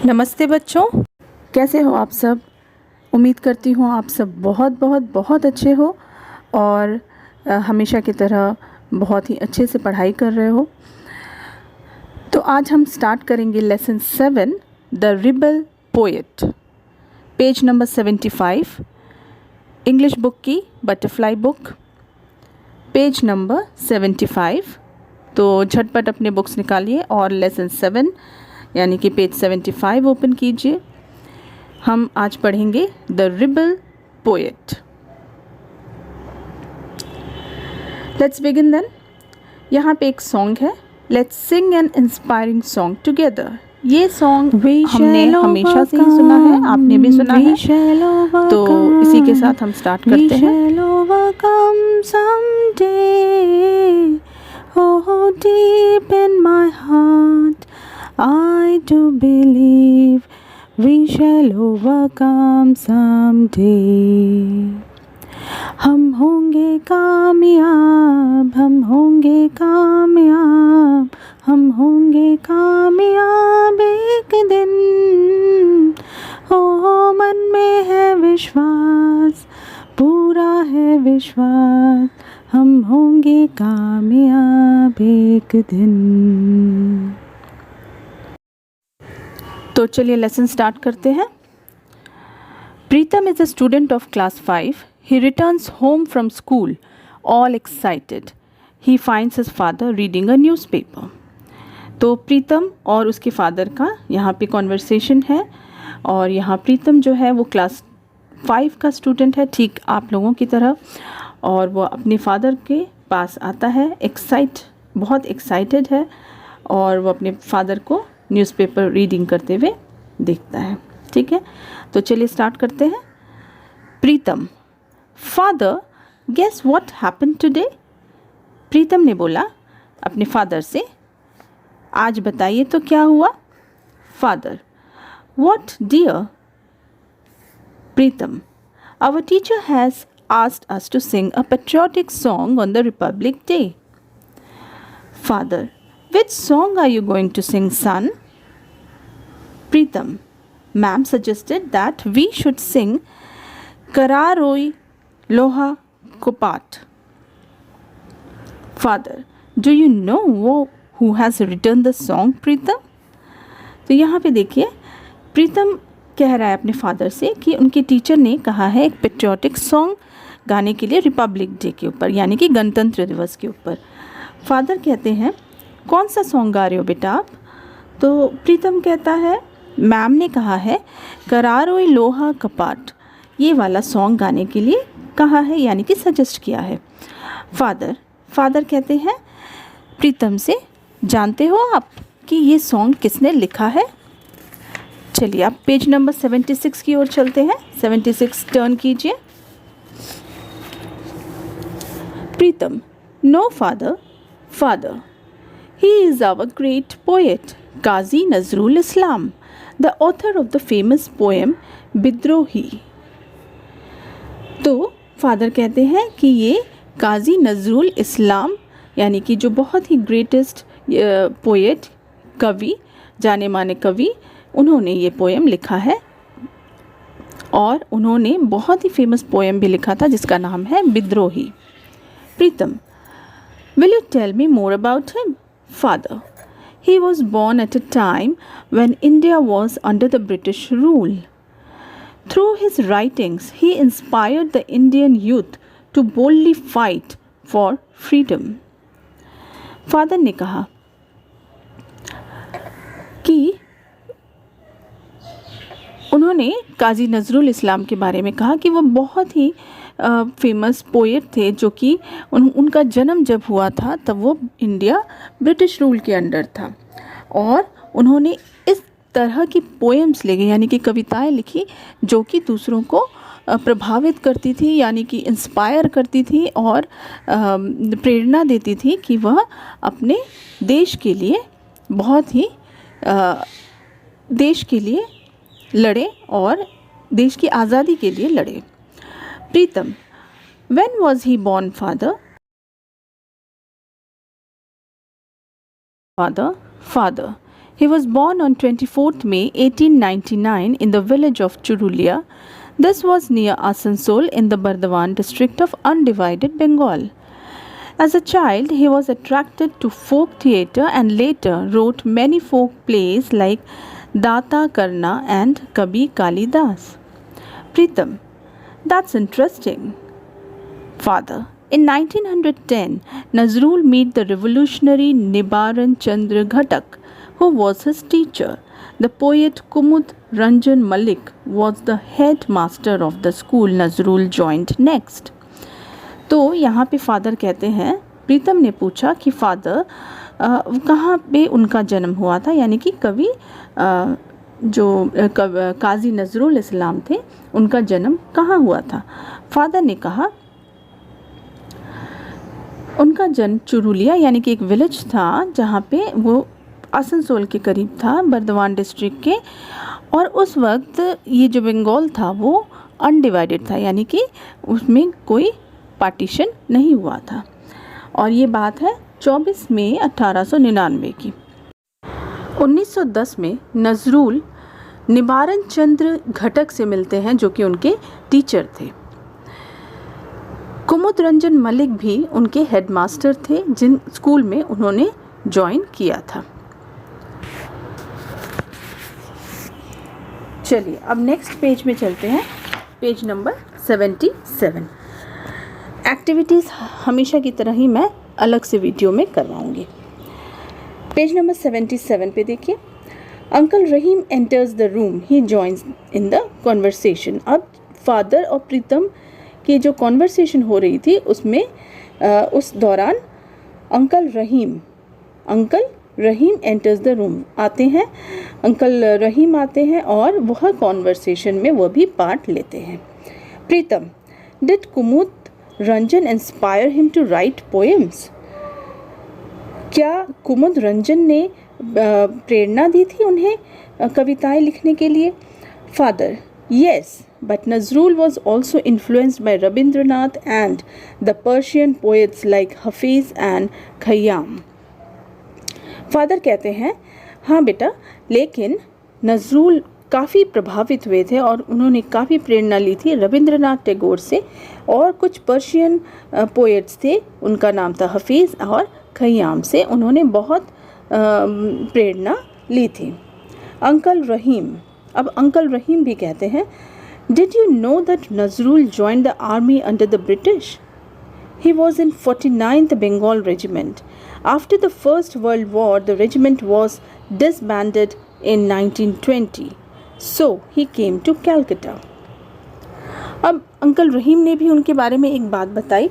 नमस्ते बच्चों, कैसे हो आप सब। उम्मीद करती हूँ आप सब बहुत बहुत बहुत अच्छे हो और हमेशा की तरह बहुत ही अच्छे से पढ़ाई कर रहे हो। तो आज हम स्टार्ट करेंगे lesson 7 the rebel poet, page number 75, English book की बटरफ्लाई बुक, पेज नंबर 75। तो झटपट अपने बुक्स निकालिए और लेसन 7 यानी कि पेज 75 ओपन कीजिए। हम आज पढ़ेंगे the rebel poet. Let's begin then. यहाँ पे एक सॉन्ग है, let's sing an inspiring song together. ये सॉन्ग हमने हमेशा से ही सुना है, आपने भी सुना है, तो इसी के साथ हम स्टार्ट करते हैं। Oh, deep in my heart, I do believe we shall overcome someday. हम होंगे कामयाब, हम होंगे कामयाब, हम होंगे कामयाब एक दिन। ओ मन में है विश्वास, पूरा है विश्वास, हम होंगे कामयाब एक दिन। तो चलिए लेसन स्टार्ट करते हैं। Pritam is a student of class 5. He returns home from school all excited. He finds his father reading a newspaper. तो प्रीतम और उसके फादर का यहाँ पे कॉन्वर्सेशन है और यहाँ प्रीतम जो है वो क्लास 5 का स्टूडेंट है, ठीक आप लोगों की तरह, और वो अपने फादर के पास आता है, बहुत एक्साइटेड है और वो अपने फादर को न्यूज़पेपर रीडिंग करते हुए देखता है। ठीक है, तो चलिए स्टार्ट करते हैं। Pritam, father, guess what happened today. Pritam ने बोला अपने फादर से, आज बताइए तो क्या हुआ। Father, what dear. Pritam, our teacher has asked us to sing a patriotic song on the Republic Day. Father, which song are you going to sing, son? Pritham, ma'am suggested that we should sing Kararoi Loha Kopat. Father, do you know who has written the song, Pritham? तो यहाँ पे देखिए प्रीतम कह रहा है अपने father से कि उनके टीचर ने कहा है एक पेट्रियोटिक सॉन्ग गाने के लिए रिपब्लिक डे के ऊपर, यानी कि गणतंत्र दिवस के ऊपर। फादर कहते हैं, कौन सा सॉन्ग गा रहे हो बेटा आप। तो प्रीतम कहता है, मैम ने कहा है करारोई लोहा कपाट, ये वाला सॉन्ग गाने के लिए कहा है, यानी कि सजेस्ट किया है। फादर कहते हैं प्रीतम से, जानते हो आप कि ये सॉन्ग किसने लिखा है। चलिए आप पेज नंबर 76 की ओर चलते हैं। 76 टर्न कीजिए। Pritam, no father, he is our great poet, Kazi Nazrul Islam, the author of the famous poem विद्रोही। तो फादर कहते हैं कि ये काजी नजरुल इस्लाम, यानी कि जो बहुत ही ग्रेटेस्ट पोएट, कवि, जाने माने कवि, उन्होंने ये पोएम लिखा है और उन्होंने बहुत ही फेमस पोएम भी लिखा था जिसका नाम है विद्रोही। प्रीतम, will you tell me more about him? Father, he was born at a time when India was under the British rule. Through his writings, he inspired the Indian youth to boldly fight for freedom. Father ने कहा कि उन्होंने काजी नजरुल इस्लाम के बारे में कहा कि वो बहुत ही फेमस पोएट थे, जो कि उनका जन्म जब हुआ था तब वो इंडिया ब्रिटिश रूल के अंडर था और उन्होंने इस तरह की पोएम्स लिखी, यानी कि कविताएं लिखी जो कि दूसरों को प्रभावित करती थी, यानी कि इंस्पायर करती थी और प्रेरणा देती थी कि वह अपने देश के लिए बहुत ही देश के लिए लड़े और देश की आज़ादी के लिए लड़े। प्रीतम, when was he born, father? Father, He was born on 24th May 1899 in the village of Churulia. This was near Asansol in the Bardhaman district of undivided Bengal. As a child, he was attracted to folk theatre and later wrote many folk plays like Data Karna and Kabi Kalidas. Pritam, that's interesting. Father, in 1910, Nazrul met the revolutionary Nibaran Chandra Ghatak, who was his teacher. The poet Kumud Ranjan Malik was the headmaster of the school Nazrul joined next. तो यहाँ पे father कहते हैं, प्रीतम ने पूछा कि father कहाँ पे उनका जन्म हुआ था, यानी कि कवि जो काजी नजरुल इस्लाम थे उनका जन्म कहाँ हुआ था। फादर ने कहा उनका जन्म चुरुलिया यानी कि एक विलेज था जहाँ पे वो आसनसोल के करीब था, बर्दवान डिस्ट्रिक्ट के, और उस वक्त ये जो बंगाल था वो अनडिवाइडेड था, यानी कि उसमें कोई पार्टीशन नहीं हुआ था। और ये बात है 24 मई 1899 की। 1910 में नजरुल निबारन चंद्र घटक से मिलते हैं जो कि उनके टीचर थे। कुमुद रंजन मलिक भी उनके हेडमास्टर थे जिन स्कूल में उन्होंने ज्वाइन किया था। चलिए अब नेक्स्ट पेज में चलते हैं, पेज नंबर 77। एक्टिविटीज़ हमेशा की तरह ही मैं अलग से वीडियो में करवाऊंगी। पेज नंबर 77 पे देखिए, uncle Rahim enters the room, he joins in the conversation. अब फादर और प्रीतम की जो कॉन्वर्सेशन हो रही थी उसमें उस दौरान uncle Rahim enters the room आते हैं, अंकल रहीम आते हैं और वह कॉन्वर्सेशन में वह भी पार्ट लेते हैं। Pritam, did Kumud Ranjan inspire him to write poems? क्या कुमुद रंजन ने प्रेरणा दी थी उन्हें कविताएं लिखने के लिए? Father, yes, but Nazrul was also influenced by Rabindranath and the Persian poets like Hafiz and Khayyam. Father कहते हैं, हाँ बेटा, लेकिन नजरुल काफ़ी प्रभावित हुए थे और उन्होंने काफ़ी प्रेरणा ली थी रविंद्रनाथ टैगोर से, और कुछ पर्शियन पोएट्स थे, उनका नाम था हफीज़ और खयाम से उन्होंने बहुत प्रेरणा ली थी। अंकल रहीम, अब अंकल रहीम भी कहते हैं, did you know that Nazrul joined the army under the British? He was in 49th Bengal Regiment. After the First World War, the regiment was disbanded in 1920. So he came to Calcutta. अब uncle रहीम ने भी उनके बारे में एक बात बताई।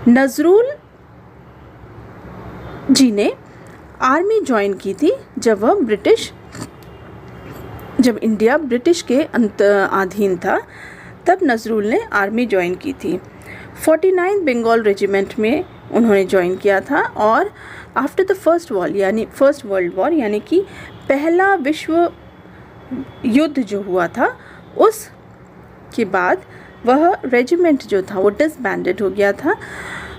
नजरुल जी ने आर्मी ज्वाइन की थी जब इंडिया ब्रिटिश के अधीन था, तब नजरुल ने आर्मी ज्वाइन की थी। 49 बंगाल रेजिमेंट में उन्होंने ज्वाइन किया था और after the first world war यानी कि पहला विश्व युद्ध जो हुआ था उसके बाद वह रेजिमेंट जो था वो डिसबैंडेड हो गया था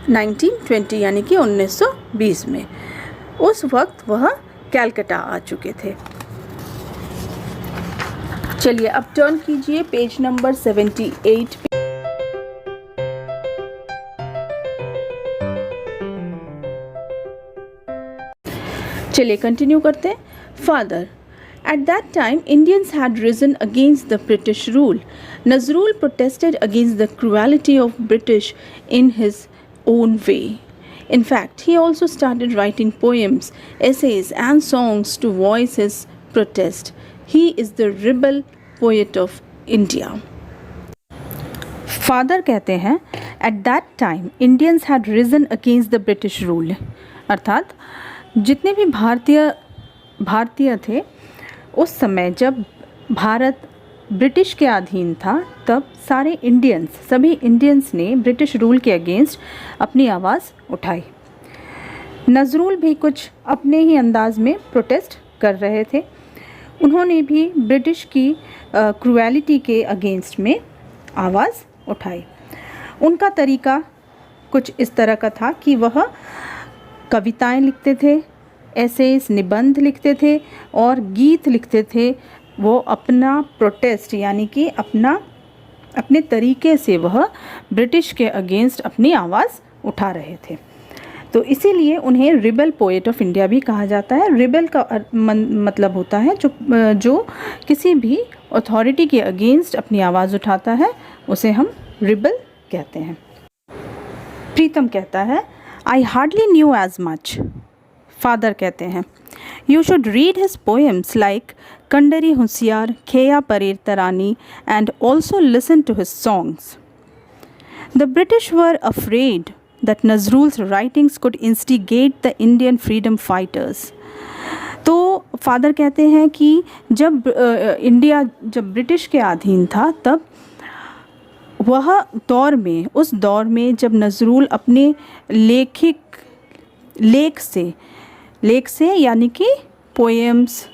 1920 यानी कि 1920 में। उस वक्त वह कैलकाटा आ चुके थे। चलिए अब टर्न कीजिए पेज नंबर 78 पे। चलिए कंटिन्यू करते हैं। Father, at that time Indians had risen against the British rule. Nazrul protested against the cruelty of British in his own way. In fact, he also started writing poems, essays and songs to voice his protest. He is the rebel poet of India. Father कहते हैं, at that time Indians had risen against the British rule. अर्थात जितने भी भारतीय थे उस समय जब भारत ब्रिटिश के अधीन था, तब सभी इंडियंस ने ब्रिटिश रूल के अगेंस्ट अपनी आवाज़ उठाई। नजरुल भी कुछ अपने ही अंदाज में प्रोटेस्ट कर रहे थे। उन्होंने भी ब्रिटिश की क्रूएलिटी के अगेंस्ट में आवाज़ उठाई। उनका तरीका कुछ इस तरह का था कि वह कविताएं लिखते थे, एसेस निबंध लिखते थे और गीत लिखते थे। वो अपना प्रोटेस्ट यानी कि अपने तरीके से वह ब्रिटिश के अगेंस्ट अपनी आवाज़ उठा रहे थे। तो इसीलिए उन्हें रिबेल पोएट ऑफ इंडिया भी कहा जाता है। रिबेल का मतलब होता है जो किसी भी अथॉरिटी के अगेंस्ट अपनी आवाज़ उठाता है, उसे हम रिबेल कहते हैं। प्रीतम कहता है, I hardly knew as much. Father कहते हैं, you should read his poems like Kandari Hushiyar, Kheya Parer Tarani and also listen to his songs. The British were afraid that Nazrul's writings could instigate the Indian freedom fighters। तो father कहते हैं कि जब India जब British के अधीन था, तब उस दौर में जब नज़रुल अपने लेख से यानी कि पोएम्स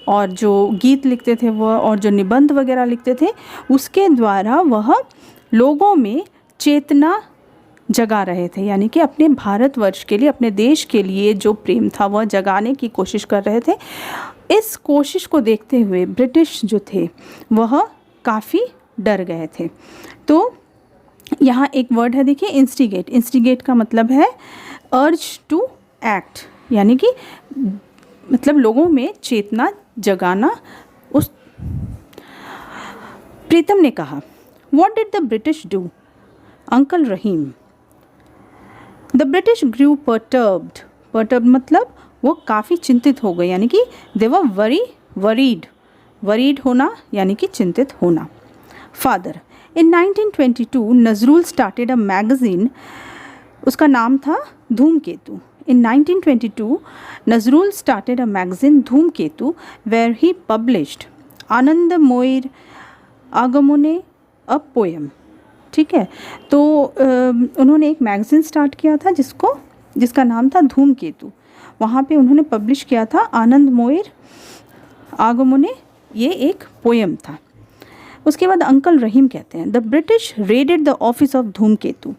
और जो गीत लिखते थे वह और जो निबंध वगैरह लिखते थे, उसके द्वारा वह लोगों में चेतना जगा रहे थे, यानी कि अपने भारतवर्ष के लिए, अपने देश के लिए जो प्रेम था वह जगाने की कोशिश कर रहे थे। इस कोशिश को देखते हुए ब्रिटिश जो थे वह काफ़ी डर गए थे। तो यहाँ एक वर्ड है, देखिए, इंस्टिगेट। इंस्टिगेट का मतलब है अर्ज टू एक्ट, यानी कि मतलब लोगों में चेतना जगाना। उस प्रीतम ने कहा, what did the British do uncle Rahim? The British grew perturbed. Perturbed मतलब वो काफ़ी चिंतित हो गए, यानी कि दे वर वरीड होना यानी कि चिंतित होना। Father, in 1922 Nazrul started a magazine, उसका नाम था Dhumketu. In 1922 Nazrul started a magazine Dhumketu where he published Anandamoyir Agamane a poem. ठीक है, तो उन्होंने एक मैगज़ीन स्टार्ट किया था जिसका नाम था धूमकेतु। वहाँ पे उन्होंने पब्लिश किया था आनंदमोयर आगमने, ये एक पोएम था। उसके बाद अंकल रहीम कहते हैं, the British raided the office of Dhumketu,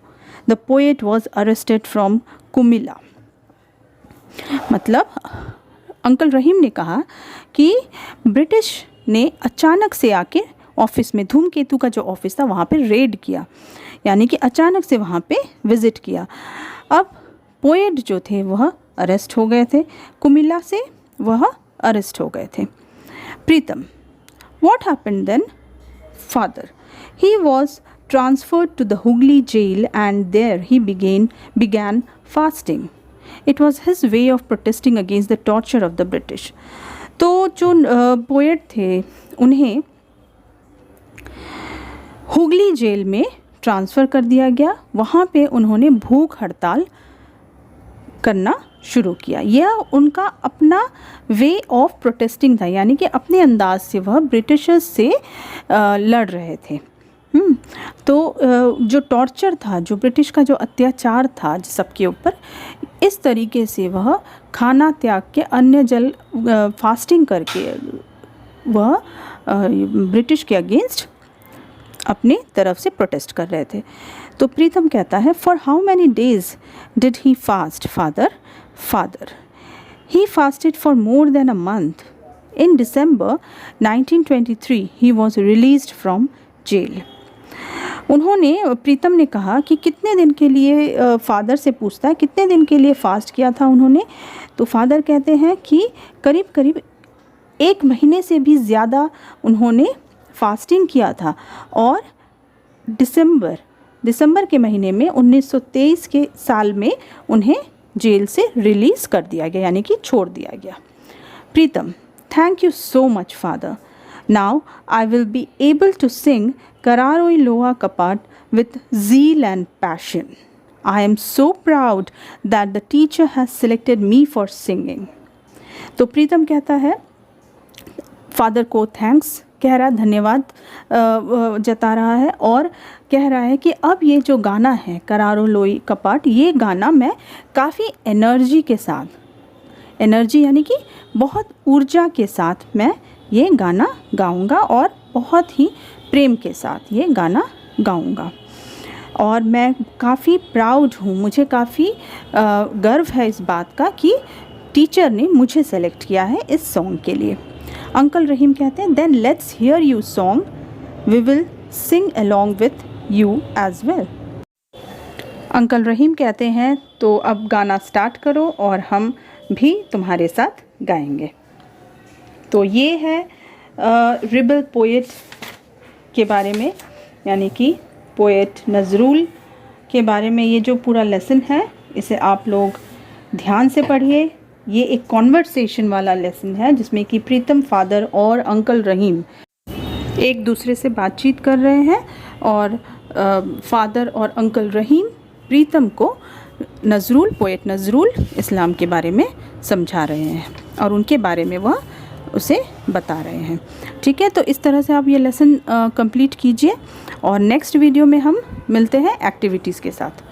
the poet was arrested from Comilla. मतलब अंकल रहीम ने कहा कि ब्रिटिश ने अचानक से आके ऑफिस में, धूमकेतु का जो ऑफिस था वहाँ पे रेड किया, यानी कि अचानक से वहाँ पे विज़िट किया। अब पोएट जो थे वह अरेस्ट हो गए थे, कुमिल्ला से वह अरेस्ट हो गए थे। Pritam, what happened then? Father, he was transferred to the Hooghly jail and there he began fasting. It was his way of protesting against the torture of the British. तो जो पोएट थे उन्हें हुगली जेल में ट्रांसफ़र कर दिया गया। वहाँ पे उन्होंने भूख हड़ताल करना शुरू किया। यह उनका अपना वे ऑफ प्रोटेस्टिंग था, यानी कि अपने अंदाज से वह ब्रिटिशर्स से लड़ रहे थे। तो जो टॉर्चर था, जो ब्रिटिश का जो अत्याचार था सबके ऊपर, इस तरीके से वह खाना त्याग के फास्टिंग करके वह ब्रिटिश के अगेंस्ट अपने तरफ से प्रोटेस्ट कर रहे थे। तो प्रीतम कहता है, for how many days did he fast father? Father, he fasted for more than a month. In December 1923 he was released from jail. उन्होंने, प्रीतम ने कहा कि कितने दिन के लिए, फादर से पूछता है कितने दिन के लिए फास्ट किया था उन्होंने। तो फादर कहते हैं कि करीब करीब 1 महीने से भी ज़्यादा उन्होंने फास्टिंग किया था, और दिसंबर के महीने में 1923 के साल में उन्हें जेल से रिलीज़ कर दिया गया, यानी कि छोड़ दिया गया। Pritam, thank you so much father. Now I will be able to sing करारोई लोहा कपाट with zeal and passion. I am so proud that the teacher has selected me for singing. तो प्रीतम कहता है, फादर को थैंक्स कह रहा है, धन्यवाद जता रहा है, और कह रहा है कि अब ये जो गाना है करारो लोई कपाट, ये गाना मैं काफ़ी एनर्जी के साथ, एनर्जी यानी कि बहुत ऊर्जा के साथ मैं ये गाना गाऊंगा और बहुत ही प्रेम के साथ ये गाना गाऊंगा। और मैं काफ़ी प्राउड हूँ, मुझे काफ़ी गर्व है इस बात का कि टीचर ने मुझे सेलेक्ट किया है इस सॉन्ग के लिए। अंकल रहीम कहते हैं then let's hear you song, we will sing along with you as well. Uncle Rahim कहते हैं तो अब गाना स्टार्ट करो और हम भी तुम्हारे साथ गाएंगे। तो ये है रिबल पोएट के बारे में, यानी कि पोएट नज़रुल के बारे में ये जो पूरा लेसन है, इसे आप लोग ध्यान से पढ़िए। ये एक कॉन्वर्सेशन वाला लेसन है जिसमें कि प्रीतम फादर और अंकल रहीम एक दूसरे से बातचीत कर रहे हैं और फादर और अंकल रहीम प्रीतम को नज़रुल, पोएट नज़रुल इस्लाम के बारे में समझा रहे हैं और उनके बारे में वह उसे बता रहे हैं। ठीक है, तो इस तरह से आप ये लेसन कंप्लीट कीजिए और नेक्स्ट वीडियो में हम मिलते हैं एक्टिविटीज़ के साथ।